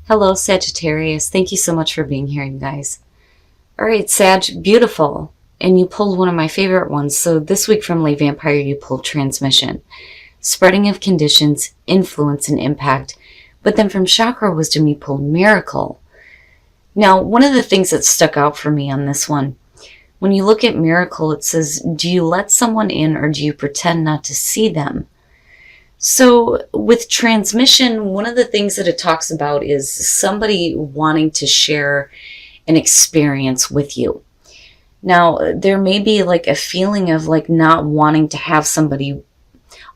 Hello, Sagittarius. Thank you so much for being here, you guys. All right, Sag, beautiful. And you pulled one of my favorite ones. So this week from Lay Vampire, you pulled Transmission, Spreading of Conditions, Influence, and Impact. But then from Chakra Wisdom, you pulled Miracle. Now, one of the things that stuck out for me on this one, when you look at Miracle, it says, do you let someone in or do you pretend not to see them? So with transmission, one of the things that it talks about is somebody wanting to share an experience with you. Now, there may be like a feeling of like not wanting to have somebody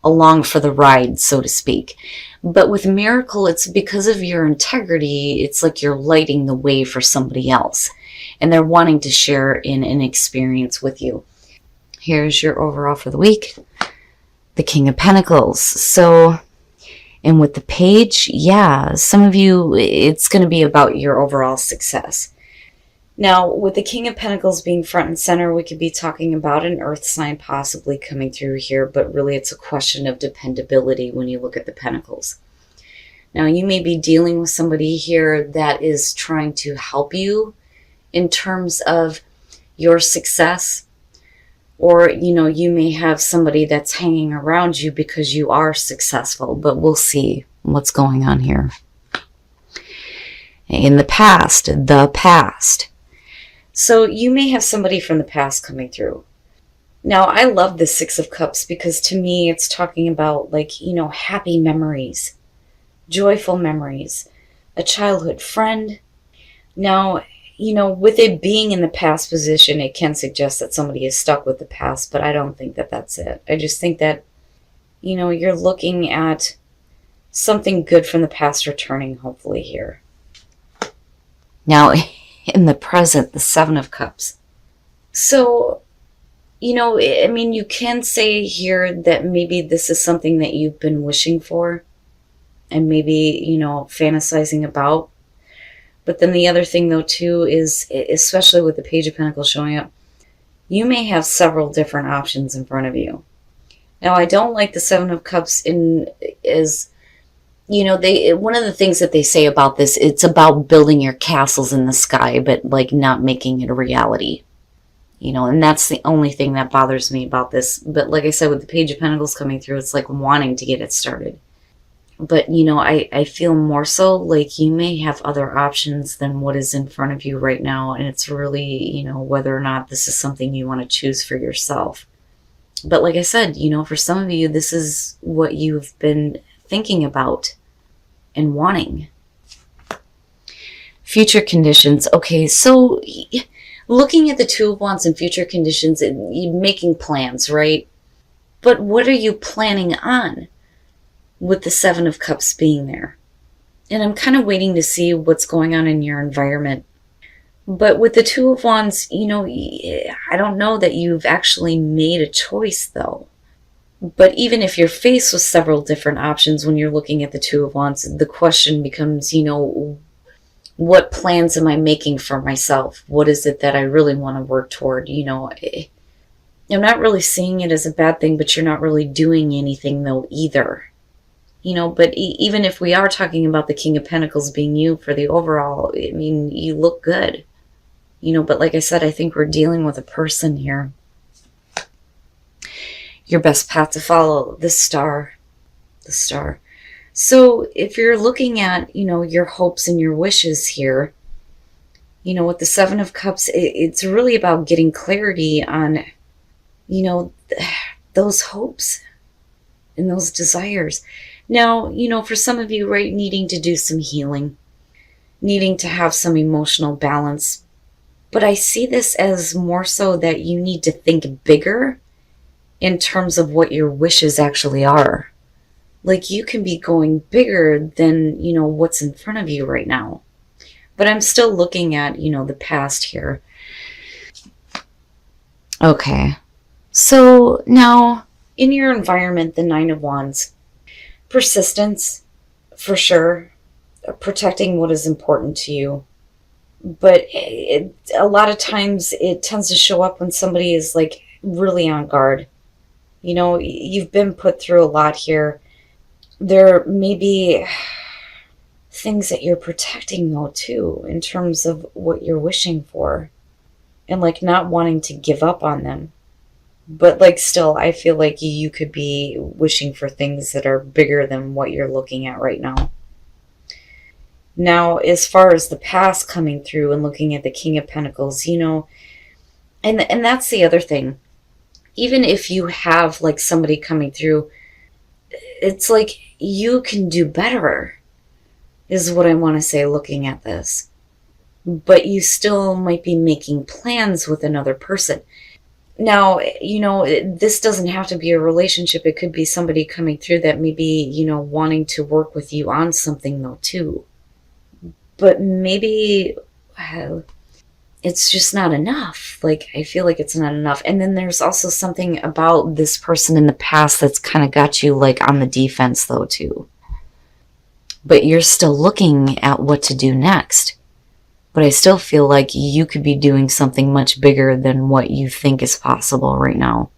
along for the ride, so to speak. But with Miracle, it's because of your integrity. It's like you're lighting the way for somebody else. And they're wanting to share in an experience with you. Here's your overall for the week. The King of Pentacles. So, and with the Page, yeah, some of you, it's going to be about your overall success. Now, with the King of Pentacles being front and center, we could be talking about an earth sign possibly coming through here, but really it's a question of dependability when you look at the Pentacles. Now, you may be dealing with somebody here that is trying to help you in terms of your success. Or, you may have somebody that's hanging around you because you are successful, but we'll see what's going on here. In the past. So you may have somebody from the past coming through. Now, I love the Six of Cups because to me it's talking about like, happy memories, joyful memories, a childhood friend. Now, with it being in the past position, it can suggest that somebody is stuck with the past, but I don't think that that's it. I just think that, you're looking at something good from the past returning, hopefully, here. Now, in the present, the Seven of Cups. So, you can say here that maybe this is something that you've been wishing for and maybe, fantasizing about. But then the other thing, though, too, is, especially with the Page of Pentacles showing up, you may have several different options in front of you. Now, I don't like the Seven of Cups one of the things that they say about this, it's about building your castles in the sky, but like not making it a reality. And that's the only thing that bothers me about this. But like I said, with the Page of Pentacles coming through, it's like wanting to get it started. But, I feel more so like you may have other options than what is in front of you right now. And it's really, whether or not this is something you want to choose for yourself. But like I said, for some of you, this is what you've been thinking about and wanting. Future conditions. Okay, so looking at the Two of Wands and future conditions, you're making plans, right? But what are you planning on? With the Seven of Cups being there. And I'm kind of waiting to see what's going on in your environment. But with the Two of Wands, I don't know that you've actually made a choice, though. But even if you're faced with several different options when you're looking at the Two of Wands, the question becomes, what plans am I making for myself? What is it that I really want to work toward? I'm not really seeing it as a bad thing, but you're not really doing anything, though, either. But even if we are talking about the King of Pentacles being you for the overall, you look good. But like I said, I think we're dealing with a person here. Your best path to follow, the star. The star. So if you're looking at, your hopes and your wishes here, with the Seven of Cups, it's really about getting clarity on, those hopes and those desires. Now, for some of you, right, needing to do some healing, needing to have some emotional balance. But I see this as more so that you need to think bigger in terms of what your wishes actually are. Like you can be going bigger than, what's in front of you right now. But I'm still looking at, the past here. Okay. So now in your environment, the Nine of Wands. Persistence, for sure. Protecting what is important to you. But a lot of times it tends to show up when somebody is like really on guard. You've been put through a lot here. There may be things that you're protecting though too, in terms of what you're wishing for, and like not wanting to give up on them. But like still, I feel like you could be wishing for things that are bigger than what you're looking at right now. Now, as far as the past coming through and looking at the King of Pentacles, and that's the other thing. Even if you have like somebody coming through, it's like you can do better, is what I want to say looking at this. But you still might be making plans with another person. Now, this doesn't have to be a relationship. It could be somebody coming through that may be, wanting to work with you on something though too. But maybe it's just not enough. Like, I feel like it's not enough. And then there's also something about this person in the past that's kind of got you like on the defense though too. But you're still looking at what to do next. But I still feel like you could be doing something much bigger than what you think is possible right now.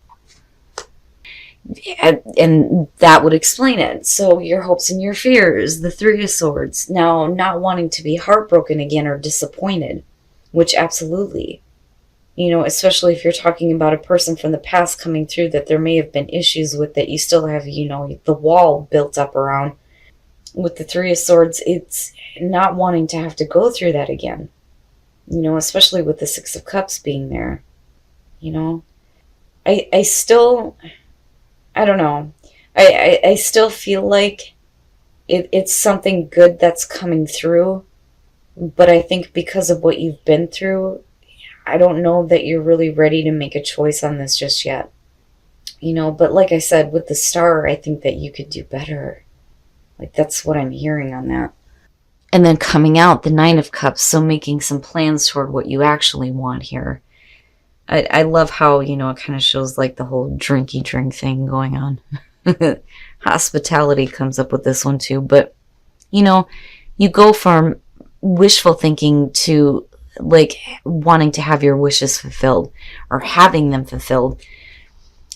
And that would explain it. So your hopes and your fears, the Three of Swords. Now, not wanting to be heartbroken again or disappointed, which absolutely. Especially if you're talking about a person from the past coming through that there may have been issues with, that you still have, the wall built up around. With the Three of Swords, it's not wanting to have to go through that again. Especially with the Six of Cups being there. I still, I don't know. I still feel like it's something good that's coming through. But I think because of what you've been through, I don't know that you're really ready to make a choice on this just yet. But like I said, with the Star, I think that you could do better. Like, that's what I'm hearing on that. And then coming out, the Nine of Cups, so making some plans toward what you actually want here. I love how, it kind of shows like the whole drinky drink thing going on. Hospitality comes up with this one too. But, you go from wishful thinking to like wanting to have your wishes fulfilled or having them fulfilled.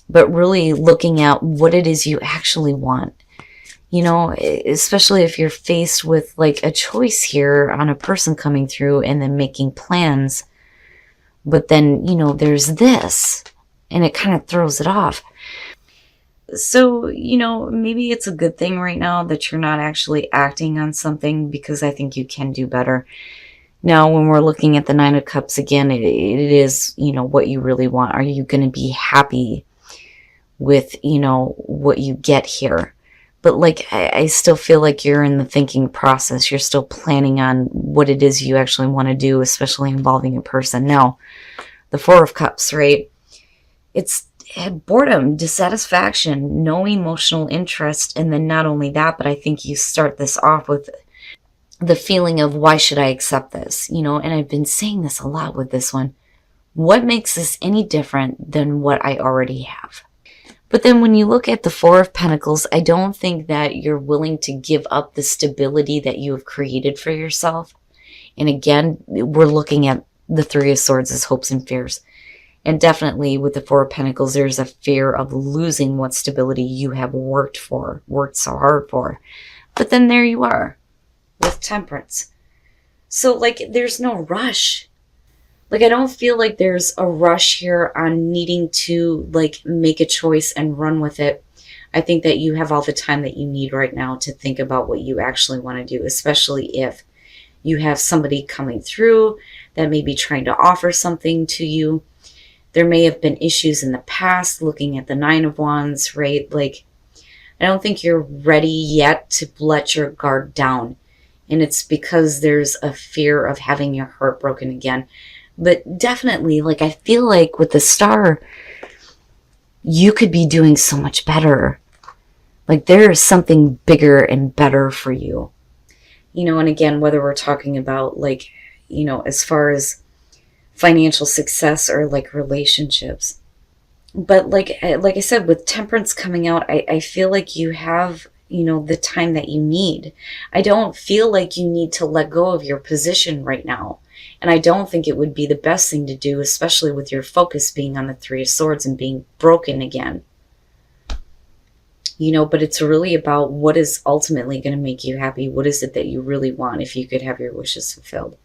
But really looking at what it is you actually want. Especially if you're faced with like a choice here on a person coming through and then making plans. But then, there's this and it kind of throws it off. So, maybe it's a good thing right now that you're not actually acting on something, because I think you can do better. Now, when we're looking at the Nine of Cups again, it is, what you really want. Are you going to be happy with, what you get here? But like, I still feel like you're in the thinking process. You're still planning on what it is you actually want to do, especially involving a person. Now, the Four of Cups, right? It's boredom, dissatisfaction, no emotional interest. And then not only that, but I think you start this off with the feeling of, why should I accept this? And I've been saying this a lot with this one. What makes this any different than what I already have? But then when you look at the Four of Pentacles, I don't think that you're willing to give up the stability that you have created for yourself. And again, we're looking at the Three of Swords as hopes and fears. And definitely with the Four of Pentacles, there's a fear of losing what stability you have worked so hard for. But then there you are with Temperance. So like, there's no rush. Like, I don't feel like there's a rush here on needing to, like, make a choice and run with it. I think that you have all the time that you need right now to think about what you actually want to do, especially if you have somebody coming through that may be trying to offer something to you. There may have been issues in the past, looking at the Nine of Wands, right? Like, I don't think you're ready yet to let your guard down. And it's because there's a fear of having your heart broken again. But definitely, like, I feel like with the Star, you could be doing so much better. Like, there is something bigger and better for you. And again, whether we're talking about, like, as far as financial success or, like, relationships. But like I said, with Temperance coming out, I feel like you have, the time that you need. I don't feel like you need to let go of your position right now. And I don't think it would be the best thing to do, especially with your focus being on the Three of Swords and being broken again. but it's really about what is ultimately going to make you happy. What is it that you really want if you could have your wishes fulfilled?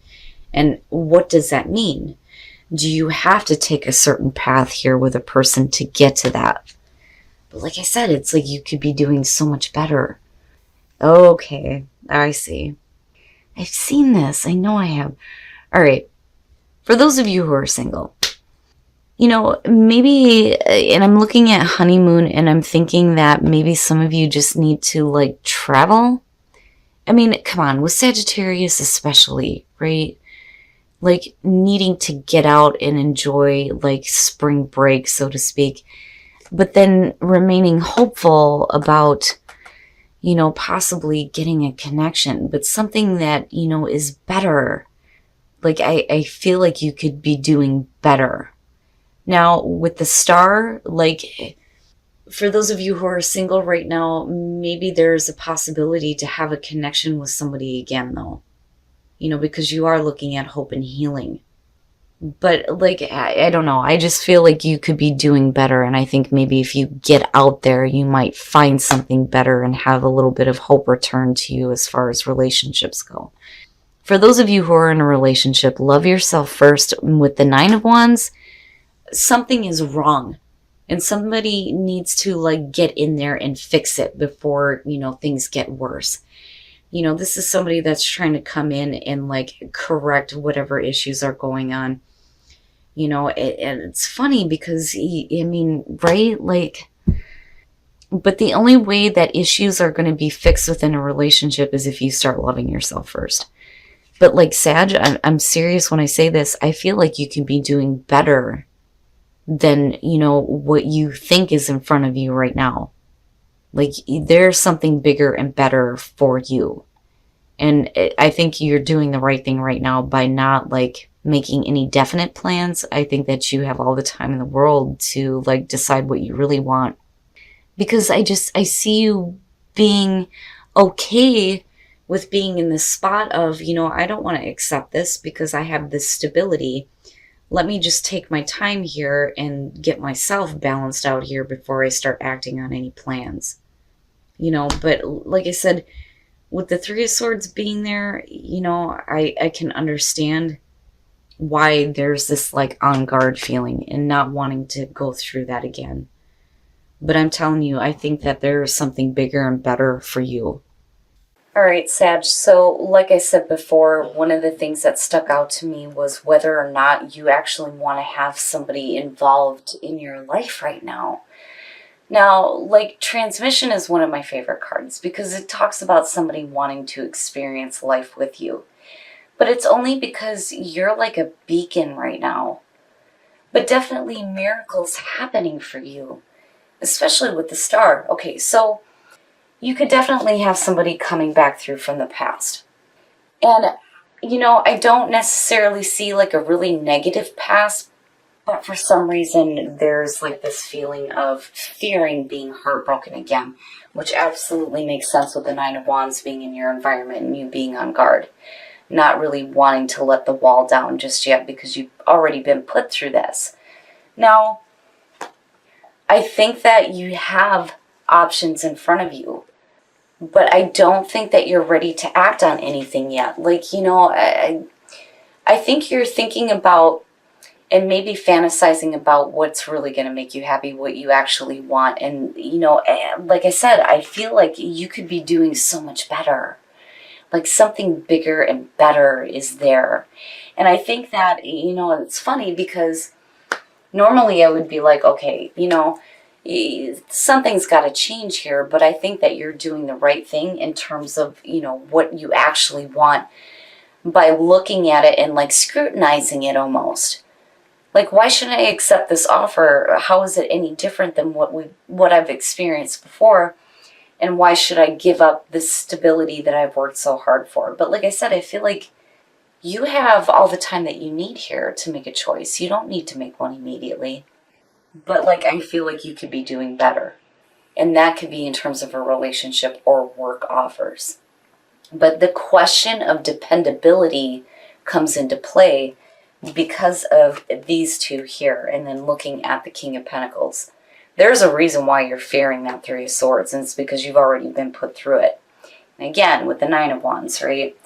And what does that mean? Do you have to take a certain path here with a person to get to that? But like I said, it's like you could be doing so much better. Okay, I see. I've seen this. I know I have. All right. For those of you who are single, maybe, and I'm looking at honeymoon and I'm thinking that maybe some of you just need to like travel. I mean, come on, with Sagittarius especially, right? Like needing to get out and enjoy like spring break, so to speak, but then remaining hopeful about, possibly getting a connection, but something that, is better. Like I feel like you could be doing better. Now, with the star, like, for those of you who are single right now, maybe there's a possibility to have a connection with somebody again, though. Because you are looking at hope and healing. But, like, I don't know. I just feel like you could be doing better. And I think maybe if you get out there, you might find something better and have a little bit of hope return to you as far as relationships go. For those of you who are in a relationship, love yourself first. With the Nine of Wands, something is wrong and somebody needs to like get in there and fix it before things get worse. This is somebody that's trying to come in and like correct whatever issues are going on. And it's funny because right, like, but the only way that issues are going to be fixed within a relationship is if you start loving yourself first. But like Sag, I'm serious when I say this. I feel like you can be doing better than, what you think is in front of you right now. Like there's something bigger and better for you. And I think you're doing the right thing right now by not like making any definite plans. I think that you have all the time in the world to like decide what you really want. Because I see you being okay with being in this spot of, I don't want to accept this because I have this stability. Let me just take my time here and get myself balanced out here before I start acting on any plans. But like I said, with the Three of Swords being there, I can understand why there's this like on guard feeling and not wanting to go through that again. But I'm telling you, I think that there's something bigger and better for you. All right, Sag, so like I said before, one of the things that stuck out to me was whether or not you actually want to have somebody involved in your life right now. Now, like, transmission is one of my favorite cards because it talks about somebody wanting to experience life with you. But it's only because you're like a beacon right now. But definitely miracles happening for you, especially with the star. Okay, so you could definitely have somebody coming back through from the past. And, I don't necessarily see like a really negative past, but for some reason there's like this feeling of fearing being heartbroken again, which absolutely makes sense with the Nine of Wands being in your environment and you being on guard. Not really wanting to let the wall down just yet because you've already been put through this. Now, I think that you have options in front of you. But I don't think that you're ready to act on anything yet. Like, I think you're thinking about and maybe fantasizing about what's really going to make you happy, what you actually want. And, like I said, I feel like you could be doing so much better. Like something bigger and better is there. And I think that, it's funny because normally I would be like, okay, something's got to change here, but I think that you're doing the right thing in terms of, what you actually want by looking at it and like scrutinizing it almost. Like, why should I accept this offer? How is it any different than what I've experienced before? And why should I give up this stability that I've worked so hard for? But like I said, I feel like you have all the time that you need here to make a choice. You don't need to make one immediately. But like, I feel like you could be doing better. And that could be in terms of a relationship or work offers. But the question of dependability comes into play because of these two here. And then looking at the King of Pentacles. There's a reason why you're fearing that Three of Swords, and it's because you've already been put through it. And again, with the Nine of Wands, right?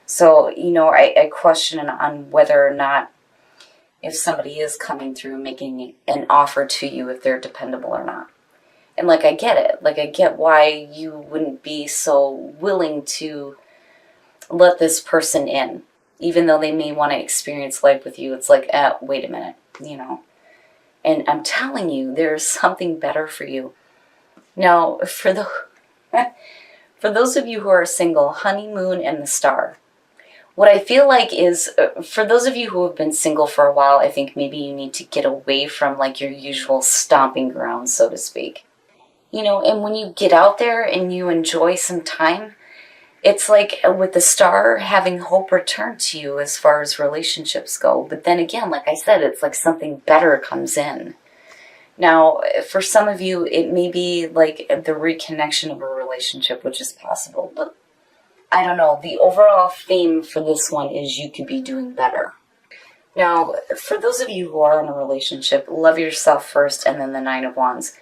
So, you know, I question on whether or not, if somebody is coming through and making an offer to you, if they're dependable or not. And like, I get it. Like, I get why you wouldn't be so willing to let this person in, even though they may want to experience life with you. It's like, wait a minute, you know. And I'm telling you, there's something better for you. Now, for those of you who are single, honeymoon and the star. What I feel like is, for those of you who have been single for a while, I think maybe you need to get away from like your usual stomping grounds, so to speak. You know, and when you get out there and you enjoy some time, it's like with the star, having hope return to you as far as relationships go. But then again, like I said, it's like something better comes in. Now, for some of you, it may be like the reconnection of a relationship, which is possible. But I don't know. The overall theme for this one is you could be doing better. Now, for those of you who are in a relationship, love yourself first and then the Nine of Wands.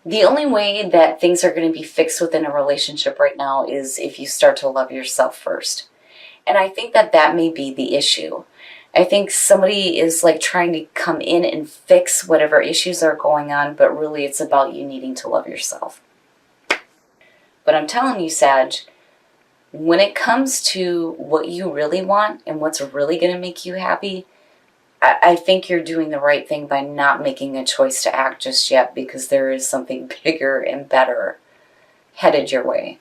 The only way that things are going to be fixed within a relationship right now is if you start to love yourself first. And I think that that may be the issue. I think somebody is like trying to come in and fix whatever issues are going on, but really it's about you needing to love yourself. But I'm telling you, Sag, when it comes to what you really want and what's really going to make you happy, I think you're doing the right thing by not making a choice to act just yet, because there is something bigger and better headed your way.